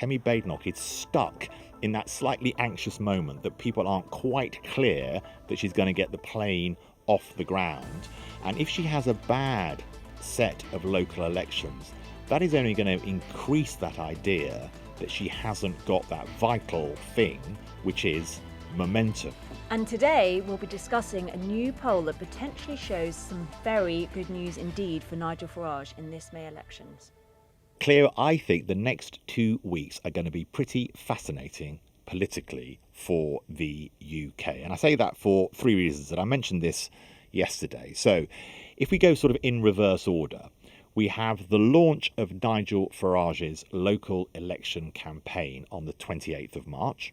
Kemi Badenoch is stuck in that slightly anxious moment that people aren't quite clear that she's going to get the plane off the ground. And if she has a bad set of local elections, that is only going to increase that idea that she hasn't got that vital thing, which is momentum. And today we'll be discussing a new poll that potentially shows some very good news indeed for Nigel Farage in this May elections. Cleo, I think the next 2 weeks are going to be pretty fascinating politically for the UK. And I say that for three reasons, and I mentioned this yesterday. So if we go sort of in reverse order, we have the launch of Nigel Farage's local election campaign on the 28th of March.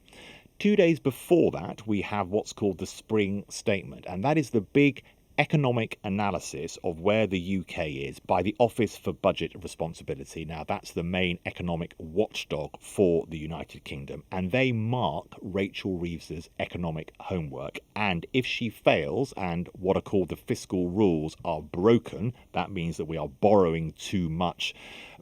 2 days before that, we have what's called the Spring Statement, and that is the big economic analysis of where the UK is by the Office for Budget Responsibility. Now, that's the main economic watchdog for the United Kingdom, and they mark Rachel Reeves's economic homework. And if she fails and what are called the fiscal rules are broken, that means that we are borrowing too much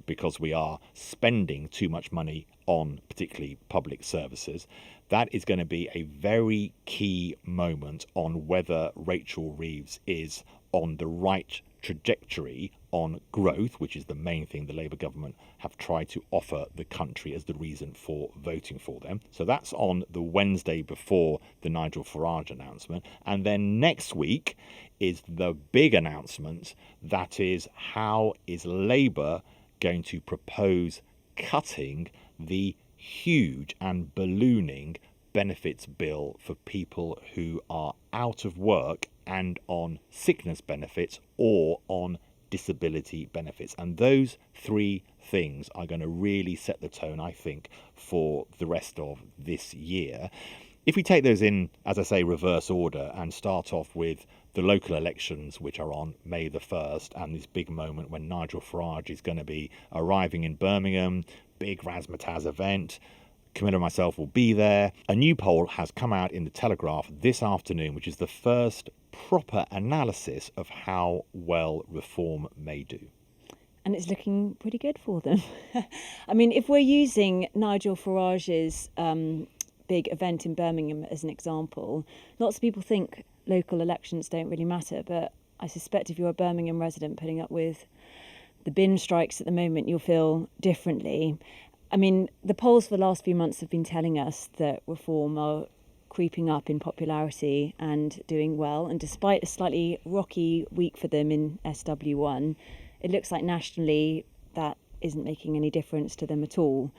because we are spending too much money on particularly public services. That is going to be a very key moment on whether Rachel Reeves is on the right trajectory on growth, which is the main thing the Labour government have tried to offer the country as the reason for voting for them. So that's on the Wednesday before the Nigel Farage announcement. And then next week is the big announcement, that is, how is Labour going to propose cutting the huge and ballooning benefits bill for people who are out of work and on sickness benefits or on disability benefits. And those three things are going to really set the tone, I think, for the rest of this year. If we take those in, as I say, reverse order and start off with the local elections, which are on May the 1st, and this big moment when Nigel Farage is going to be arriving in Birmingham, big razzmatazz event. Camilla and myself will be there. A new poll has come out in the Telegraph this afternoon, which is the first proper analysis of how well reform may do. And it's looking pretty good for them. I mean, if we're using Nigel Farage's big event in Birmingham as an example, lots of people think local elections don't really matter, but I suspect if you're a Birmingham resident putting up with the bin strikes at the moment, you'll feel differently. I mean, the polls for the last few months have been telling us that reform are creeping up in popularity and doing well. And despite a slightly rocky week for them in SW1, it looks like nationally that isn't making any difference to them at all.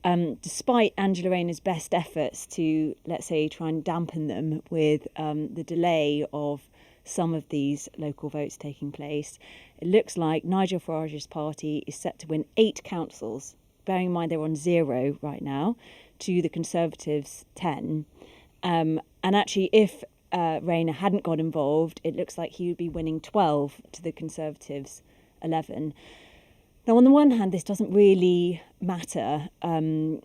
Despite Angela Rayner's best efforts to, let's say, try and dampen them with the delay of some of these local votes taking place, it looks like Nigel Farage's party is set to win 8 councils, bearing in mind they're on 0 right now, to the Conservatives' 10. And actually, if Rayner hadn't got involved, it looks like he would be winning 12 to the Conservatives' 11. Now, on the one hand, this doesn't really matter to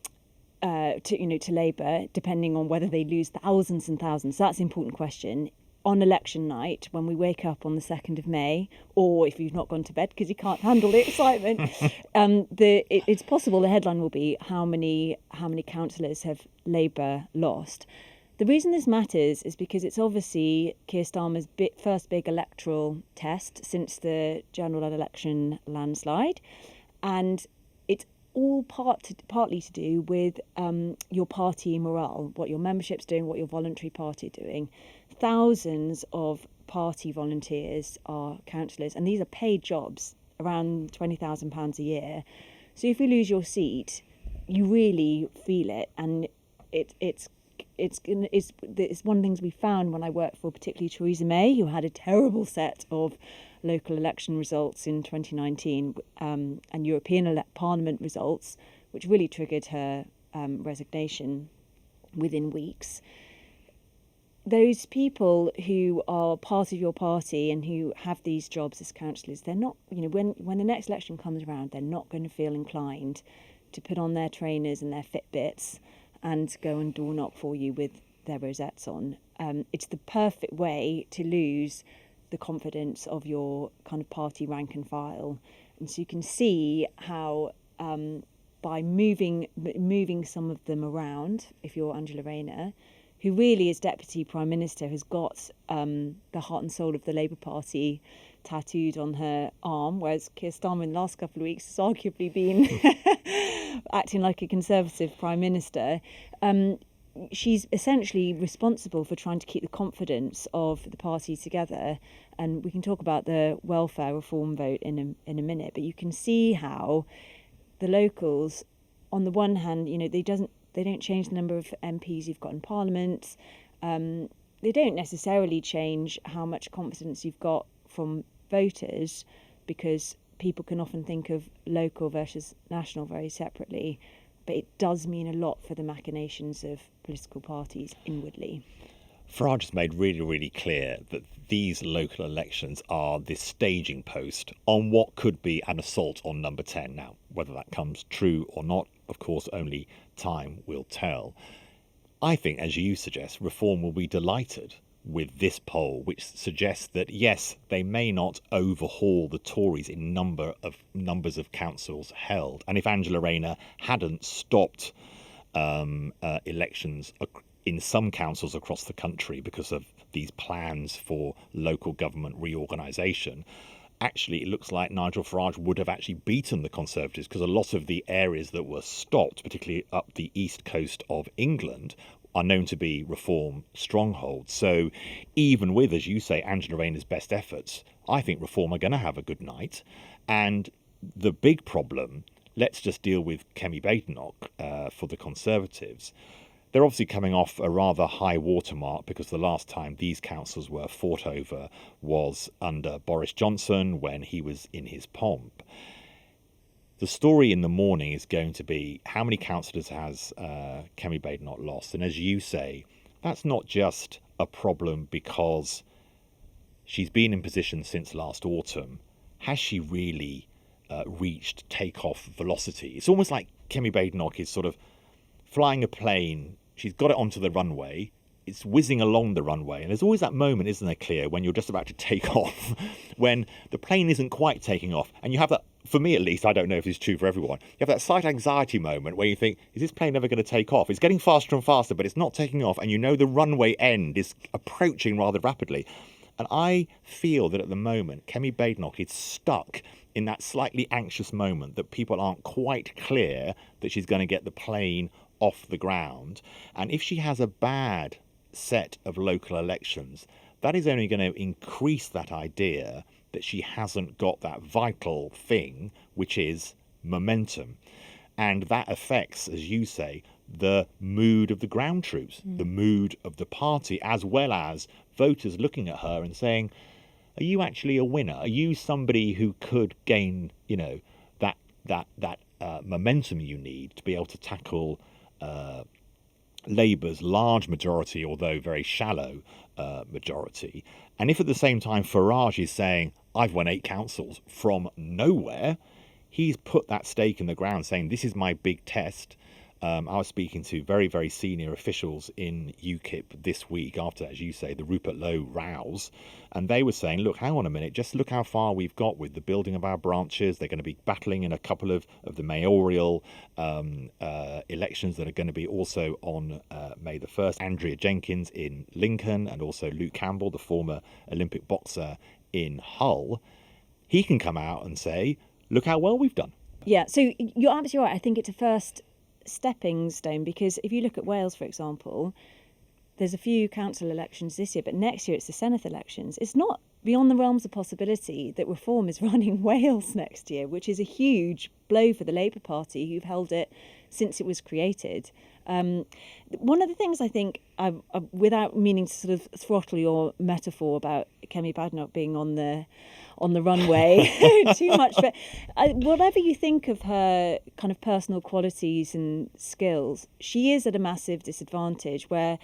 Labour, depending on whether they lose thousands and thousands. That's an important question. On election night, when we wake up on the 2nd of May, or if you've not gone to bed because you can't handle the excitement, it's possible the headline will be how many councillors have Labour lost. The reason this matters is because it's obviously Keir Starmer's first big electoral test since the general election landslide, and it's all partly to do with your party morale, what your membership's doing, what your voluntary party are doing. Thousands of party volunteers are councillors, and these are paid jobs, around £20,000 a year. So if you lose your seat, you really feel it, and it's one of the things we found when I worked for particularly Theresa May, who had a terrible set of local election results in 2019 and European Parliament results, which really triggered her resignation within weeks. Those people who are part of your party and who have these jobs as councillors, they're not, when the next election comes around, they're not going to feel inclined to put on their trainers and their Fitbits and go and door knock for you with their rosettes on. It's the perfect way to lose the confidence of your kind of party rank and file. And so you can see how by moving some of them around. If you're Angela Rayner, who really as Deputy Prime Minister has got the heart and soul of the Labour Party tattooed on her arm, whereas Keir Starmer in the last couple of weeks has arguably been acting like a Conservative Prime Minister. She's essentially responsible for trying to keep the confidence of the party together. And we can talk about the welfare reform vote in a minute, but you can see how the locals, on the one hand, they don't change the number of MPs you've got in Parliament. They don't necessarily change how much confidence you've got from voters, because people can often think of local versus national very separately. But it does mean a lot for the machinations of political parties inwardly. Farage has made really, really clear that these local elections are this staging post on what could be an assault on Number 10. Now, whether that comes true or not, of course, only time will tell. I think, as you suggest, Reform will be delighted with this poll, which suggests that, yes, they may not overhaul the Tories in numbers of councils held. And if Angela Rayner hadn't stopped elections in some councils across the country because of these plans for local government reorganisation, actually it looks like Nigel Farage would have actually beaten the Conservatives, because a lot of the areas that were stopped, particularly up the east coast of England, are known to be Reform strongholds. So even with, as you say, Angela Rayner's best efforts, I think Reform are going to have a good night. And the big problem, let's just deal with Kemi Badenoch for the Conservatives. They're obviously coming off a rather high watermark, because the last time these councils were fought over was under Boris Johnson when he was in his pomp. The story in the morning is going to be how many councillors has Kemi Badenoch lost. And as you say, that's not just a problem because she's been in position since last autumn. Has she really reached takeoff velocity? It's almost like Kemi Badenoch is sort of flying a plane. She's got it onto the runway. It's whizzing along the runway. And there's always that moment, isn't there, Cleo, when you're just about to take off, when the plane isn't quite taking off. And you have that, for me at least, I don't know if it's true for everyone, you have that slight anxiety moment where you think, is this plane ever going to take off? It's getting faster and faster, but it's not taking off. And you know the runway end is approaching rather rapidly. And I feel that at the moment, Kemi Badenoch is stuck in that slightly anxious moment that people aren't quite clear that she's going to get the plane off the ground. And if she has a bad set of local elections, that is only going to increase that idea that she hasn't got that vital thing, which is momentum. And that affects, as you say, the mood of the ground troops, the mood of the party, as well as voters looking at her and saying, are you actually a winner? Are you somebody who could gain, that momentum you need to be able to tackle Labour's large majority, although very shallow majority? And if at the same time Farage is saying, I've won 8 councils from nowhere, he's put that stake in the ground saying, this is my big test. I was speaking to very, very senior officials in UKIP this week after, as you say, the Rupert Lowe rows. And they were saying, look, hang on a minute, just look how far we've got with the building of our branches. They're going to be battling in a couple of the mayoral elections that are going to be also on May the 1st. Andrea Jenkins in Lincoln, and also Luke Campbell, the former Olympic boxer in Hull. He can come out and say, look how well we've done. Yeah, so you're absolutely right. I think it's a first stepping stone, because if you look at Wales, for example, there's a few council elections this year, but next year it's the Senedd elections. It's not beyond the realms of possibility that Reform is running Wales next year, which is a huge blow for the Labour Party, who've held it since it was created. One of the things I think, without meaning to sort of throttle your metaphor about Kemi Badenoch being on the runway too much, but whatever you think of her kind of personal qualities and skills, she is at a massive disadvantage where,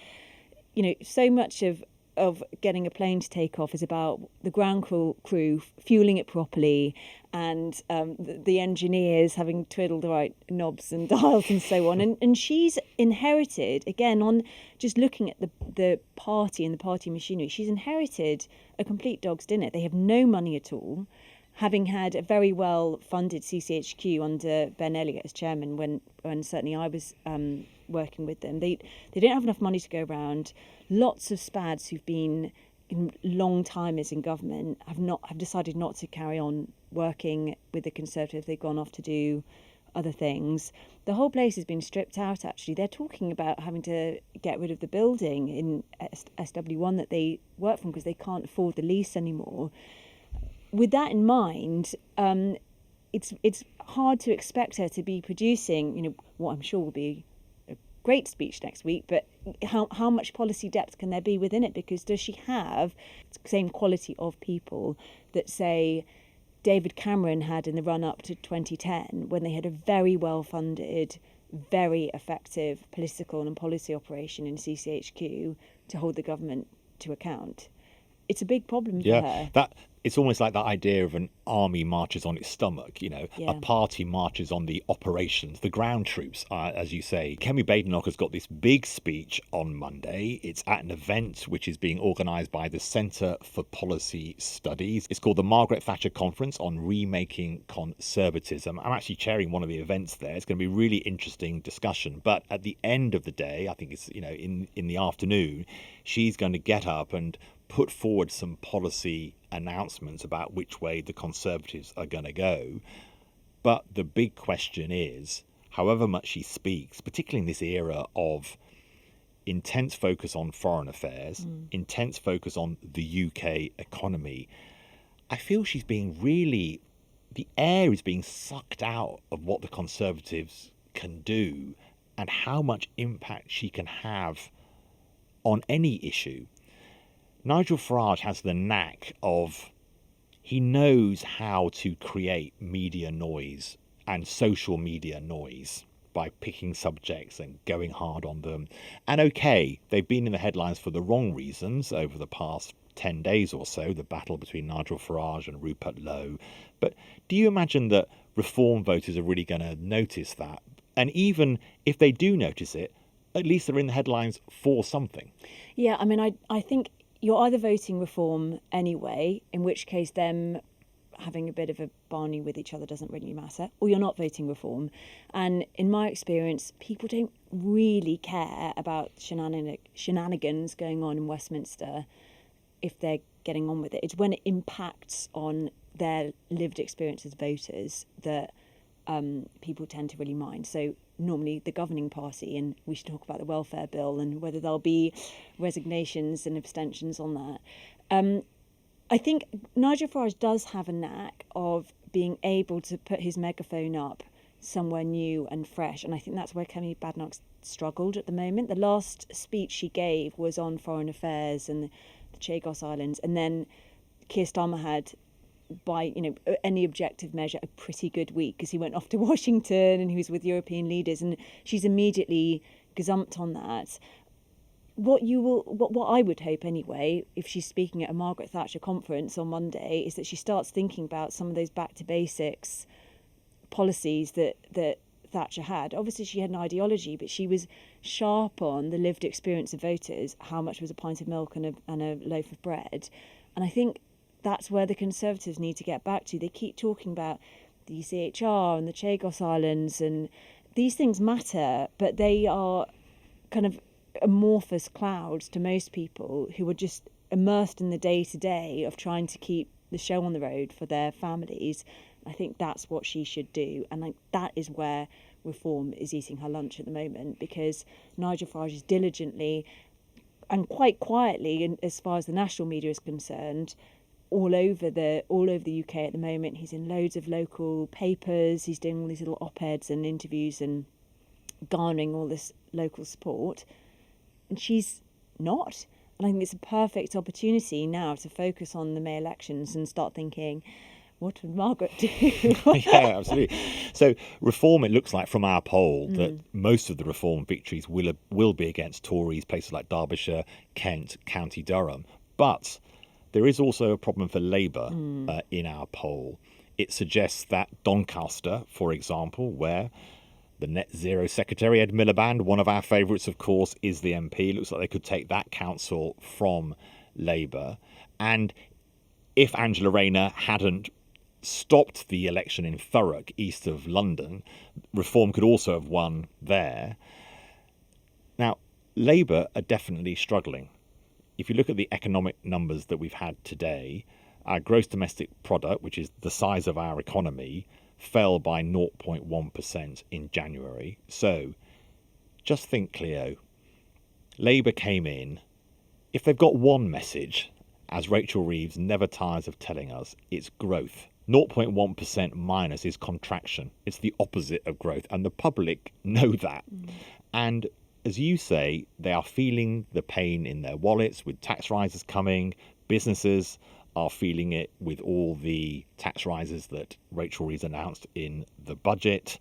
so much of getting a plane to take off is about the ground crew fueling it properly, and the engineers having twiddled the right knobs and dials and so on. And she's inherited, again, on just looking at the party and the party machinery, she's inherited a complete dog's dinner. They have no money at all. having had a very well-funded CCHQ under Ben Elliott as chairman, when certainly I was working with them, they don't have enough money to go around. Lots of SPADs who've been long timers in government have decided not to carry on working with the Conservatives. They've gone off to do other things. The whole place has been stripped out, actually. They're talking about having to get rid of the building in SW1 that they work from because they can't afford the lease anymore. With that in mind, it's hard to expect her to be producing, what I'm sure will be a great speech next week, but how much policy depth can there be within it? Because does she have the same quality of people that, say, David Cameron had in the run-up to 2010, when they had a very well-funded, very effective political and policy operation in CCHQ to hold the government to account? It's a big problem for her. It's almost like that idea of an army marches on its stomach, a party marches on the operations, the ground troops, as you say. Kemi Badenoch has got this big speech on Monday. It's at an event which is being organised by the Centre for Policy Studies. It's called the Margaret Thatcher Conference on Remaking Conservatism. I'm actually chairing one of the events there. It's going to be a really interesting discussion. But at the end of the day, I think it's, in the afternoon, she's going to get up and put forward some policy announcements about which way the Conservatives are going to go. But the big question is, however much she speaks, particularly in this era of intense focus on foreign affairs, intense focus on the UK economy, I feel she's being the air is being sucked out of what the Conservatives can do and how much impact she can have on any issue. Nigel Farage has the knack of, he knows how to create media noise and social media noise by picking subjects and going hard on them. And okay, they've been in the headlines for the wrong reasons over the past 10 days or so, the battle between Nigel Farage and Rupert Lowe. But do you imagine that Reform voters are really going to notice that? And even if they do notice it, at least they're in the headlines for something. Yeah, I mean, I think you're either voting Reform anyway, in which case them having a bit of a barney with each other doesn't really matter, or you're not voting Reform. And in my experience, people don't really care about shenanigans going on in Westminster if they're getting on with it. It's when it impacts on their lived experience as voters that people tend to really mind. So normally the governing party, and we should talk about the welfare bill and whether there'll be resignations and abstentions on that. I think Nigel Farage does have a knack of being able to put his megaphone up somewhere new and fresh, and I think that's where Kemi Badenoch struggled at the moment. The last speech she gave was on foreign affairs and the Chagos Islands, and then Keir Starmer had, by any objective measure, a pretty good week because he went off to Washington and he was with European leaders, and she's immediately gazumped on that. What I would hope anyway, if she's speaking at a Margaret Thatcher conference on Monday, is that she starts thinking about some of those back to basics policies that Thatcher had. Obviously she had an ideology, but she was sharp on the lived experience of voters, how much was a pint of milk and a loaf of bread. And I think that's where the Conservatives need to get back to. They keep talking about the ECHR and the Chagos Islands, and these things matter, but they are kind of amorphous clouds to most people who are just immersed in the day-to-day of trying to keep the show on the road for their families. I think that's what she should do, and that is where Reform is eating her lunch at the moment, because Nigel Farage is diligently and quite quietly, and as far as the national media is concerned, all over the UK at the moment. He's in loads of local papers. He's doing all these little op-eds and interviews and garnering all this local support. And she's not. And I think it's a perfect opportunity now to focus on the May elections and start thinking, what would Margaret do? Yeah, absolutely. So Reform, it looks like from our poll that most of the Reform victories will be against Tories, places like Derbyshire, Kent, County Durham. But there is also a problem for Labour in our poll. It suggests that Doncaster, for example, where the Net Zero Secretary, Ed Miliband, one of our favourites, of course, is the MP. It looks like they could take that council from Labour. And if Angela Rayner hadn't stopped the election in Thurrock, east of London, Reform could also have won there. Now, Labour are definitely struggling. If you look at the economic numbers that we've had today, our gross domestic product, which is the size of our economy, fell by 0.1% in January. So just think, Cleo, Labour came in. If they've got one message, as Rachel Reeves never tires of telling us, it's growth. 0.1% minus is contraction. It's the opposite of growth. And the public know that. And as you say, they are feeling the pain in their wallets with tax rises coming. Businesses are feeling it with all the tax rises that Rachel Reeves announced in the budget.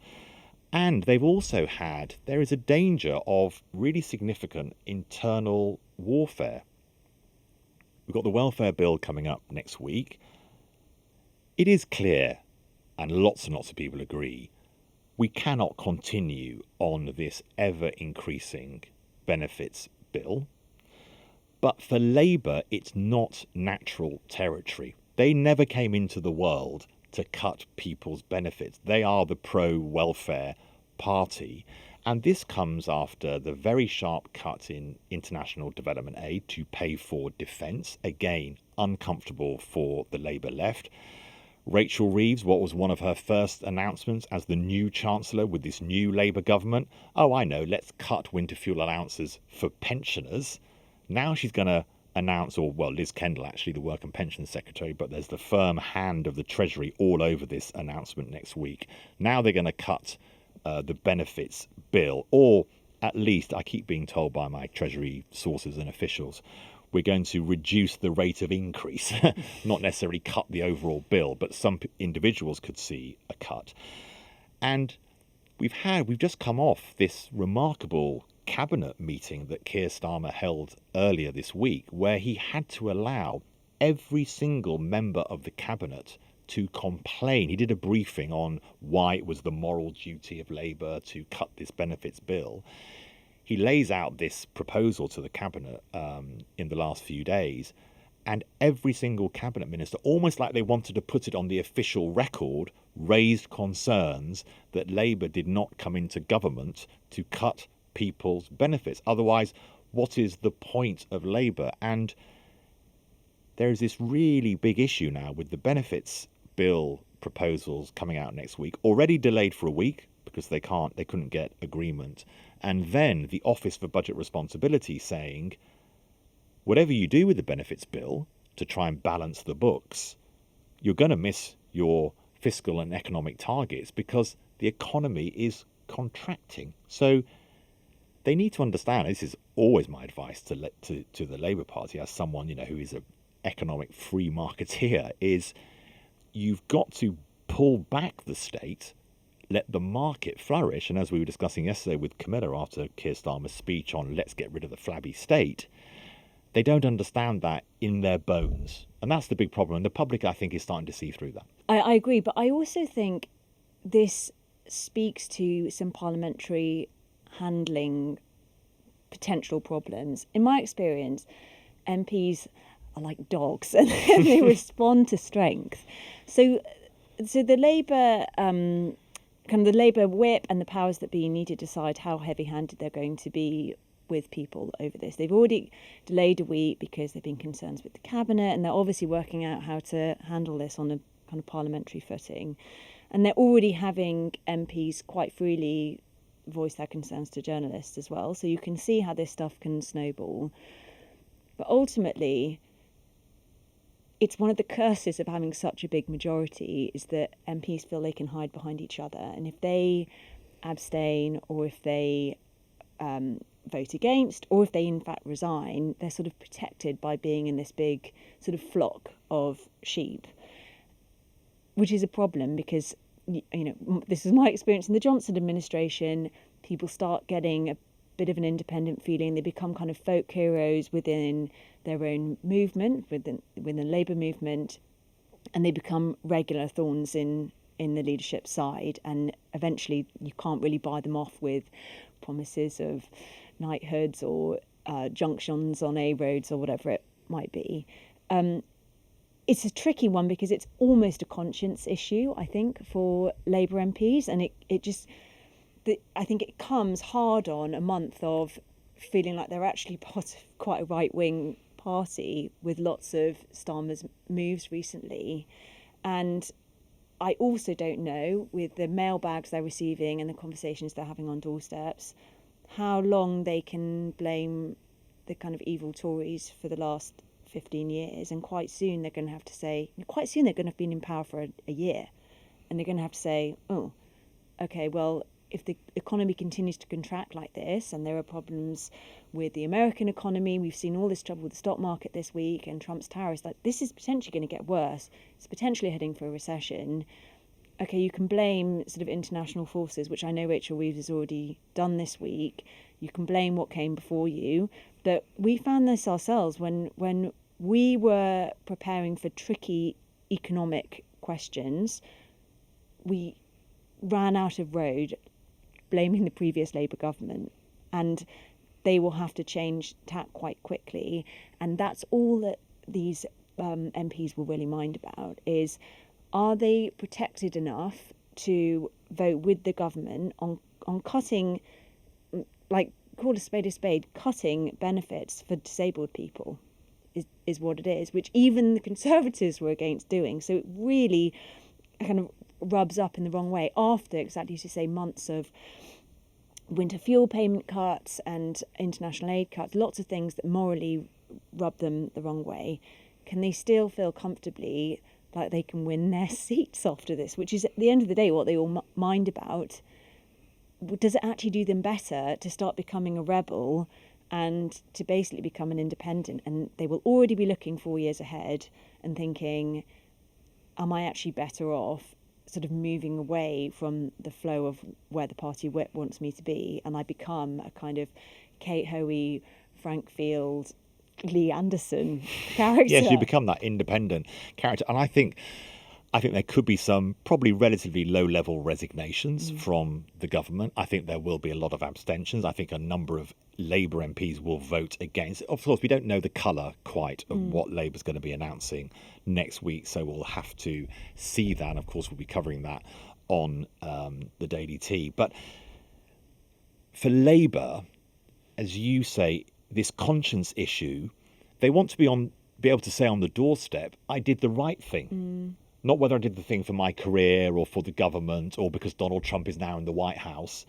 And they've also there is a danger of really significant internal warfare. We've got the welfare bill coming up next week. It is clear, and lots of people agree, we cannot continue on this ever-increasing benefits bill. But for Labour, it's not natural territory. They never came into the world to cut people's benefits. They are the pro-welfare party. And this comes after the very sharp cut in international development aid to pay for defence. Again, uncomfortable for the Labour left. Rachel Reeves, what was one of her first announcements as the new Chancellor with this new Labour government? Oh, I know, let's cut winter fuel allowances for pensioners. Now she's going to announce, or well, Liz Kendall, actually, the Work and Pensions Secretary, but there's the firm hand of the Treasury all over this announcement next week. Now they're going to cut the benefits bill, or at least, I keep being told by my Treasury sources and officials, we're going to reduce the rate of increase, not necessarily cut the overall bill, but some individuals could see a cut. And we've just come off this remarkable cabinet meeting that Keir Starmer held earlier this week, where he had to allow every single member of the cabinet to complain. He did a briefing on why it was the moral duty of Labour to cut this benefits bill. He lays out this proposal to the cabinet in the last few days, and every single cabinet minister, almost like they wanted to put it on the official record, raised concerns that Labour did not come into government to cut people's benefits. Otherwise, what is the point of Labour? And there is this really big issue now with the benefits bill proposals coming out next week, already delayed for a week because they couldn't get agreement. And then the Office for Budget Responsibility saying, whatever you do with the benefits bill to try and balance the books, you're going to miss your fiscal and economic targets because the economy is contracting. So they need to understand, this is always my advice to the Labour Party as someone, who is an economic free marketeer, is you've got to pull back the state, let the market flourish. And as we were discussing yesterday with Camilla after Keir Starmer's speech on let's get rid of the flabby state, they don't understand that in their bones. And that's the big problem. And the public, I think, is starting to see through that. I agree. But I also think this speaks to some parliamentary handling potential problems. In my experience, MPs are like dogs and they respond to strength. So the Labour the Labour whip and the powers that be need to decide how heavy-handed they're going to be with people over this. They've already delayed a week because there've been concerns with the cabinet, and they're obviously working out how to handle this on a kind of parliamentary footing. And they're already having MPs quite freely voice their concerns to journalists as well. So you can see how this stuff can snowball. But ultimately, it's one of the curses of having such a big majority is that MPs feel they can hide behind each other. And if they abstain or if they vote against or if they in fact resign, they're sort of protected by being in this big sort of flock of sheep, which is a problem because, this is my experience in the Johnson administration. People start getting a bit of an independent feeling. They become kind of folk heroes within their own movement, within the Labour movement, and they become regular thorns in the leadership side. And eventually you can't really buy them off with promises of knighthoods or junctions on A roads or whatever it might be. it's a tricky one because it's almost a conscience issue, I think, for Labour MPs. And I think it comes hard on a month of feeling like they're actually part of quite a right-wing party with lots of Starmer's moves recently. And I also don't know, with the mailbags they're receiving and the conversations they're having on doorsteps, how long they can blame the kind of evil Tories for the last 15 years. And quite soon they're going to have been in power for a year. And they're going to have to say, oh, okay, well, if the economy continues to contract like this, and there are problems with the American economy, we've seen all this trouble with the stock market this week and Trump's tariffs, like this is potentially going to get worse. It's potentially heading for a recession. Okay, you can blame sort of international forces, which I know Rachel Reeves has already done this week. You can blame what came before you. But we found this ourselves when we were preparing for tricky economic questions. We ran out of road blaming the previous Labour government, and they will have to change tack quite quickly. And that's all that these MPs will really mind about is, are they protected enough to vote with the government on cutting, like, call a spade, cutting benefits for disabled people is what it is, which even the Conservatives were against doing. So it really kind of rubs up in the wrong way after, exactly as you say, months of winter fuel payment cuts and international aid cuts, lots of things that morally rub them the wrong way. Can they still feel comfortably like they can win their seats after this, which is at the end of the day what they all mind about? Does it actually do them better to start becoming a rebel and to basically become an independent? And they will already be looking 4 years ahead and thinking, am I actually better off sort of moving away from the flow of where the party wants me to be, and I become a kind of Kate Hoey, Frank Field, Lee Anderson character? Yes, you become that independent character. And I think there could be some probably relatively low-level resignations from the government. I think there will be a lot of abstentions. I think a number of Labour MPs will vote against. Of course, we don't know the colour quite of what Labour's going to be announcing next week, so we'll have to see that. And of course, we'll be covering that on the Daily Tea. But for Labour, as you say, this conscience issue, they want to be able to say on the doorstep, I did the right thing. Not whether I did the thing for my career or for the government or because Donald Trump is now in the White House.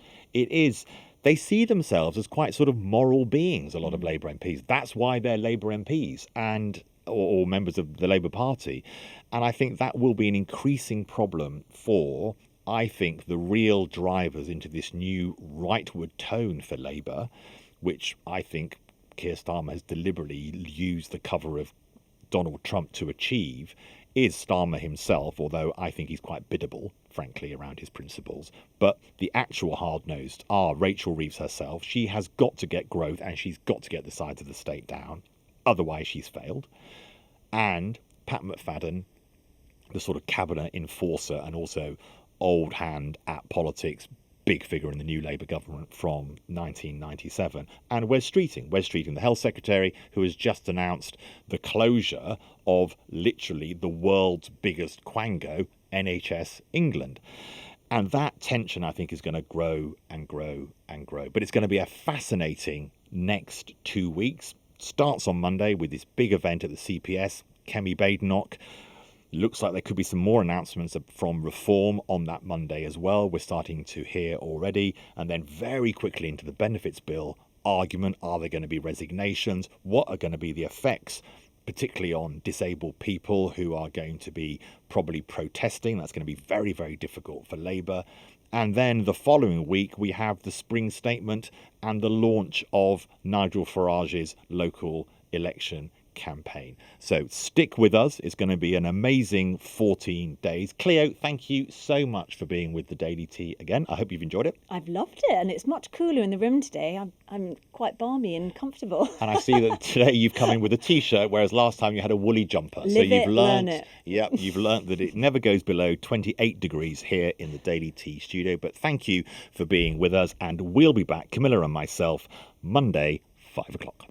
They see themselves as quite sort of moral beings, a lot of Labour MPs. That's why they're Labour MPs or members of the Labour Party. And I think that will be an increasing problem for, I think, the real drivers into this new rightward tone for Labour, which I think Keir Starmer has deliberately used the cover of Donald Trump to achieve, is Starmer himself, although I think he's quite biddable, frankly, around his principles. But the actual hard-nosed are Rachel Reeves herself. She has got to get growth and she's got to get the sides of the state down. Otherwise, she's failed. And Pat McFadden, the sort of cabinet enforcer and also old hand at politics, big figure in the new Labour government from 1997. And Wes Streeting, the Health Secretary, who has just announced the closure of literally the world's biggest quango, NHS England. And that tension, I think, is going to grow and grow and grow. But it's going to be a fascinating next 2 weeks. Starts on Monday with this big event at the CPS, Kemi Badenoch. Looks like there could be some more announcements from Reform on that Monday as well. We're starting to hear already. And then very quickly into the benefits bill argument. Are there going to be resignations? What are going to be the effects, particularly on disabled people who are going to be probably protesting? That's going to be very, very difficult for Labour. And then the following week, we have the spring statement and the launch of Nigel Farage's local election campaign. So stick with us. It's going to be an amazing 14 days. Cleo, thank you so much for being with the Daily Tea again. I hope you've enjoyed it. I've loved it, and it's much cooler in the room today. I'm quite balmy and comfortable. And I see that today you've come in with a t-shirt, whereas last time you had a woolly jumper. Live so you've it, learned, learn it. Yep, you've learned that it never goes below 28 degrees here in the Daily Tea studio. But thank you for being with us, and we'll be back, Camilla and myself, Monday, 5 o'clock.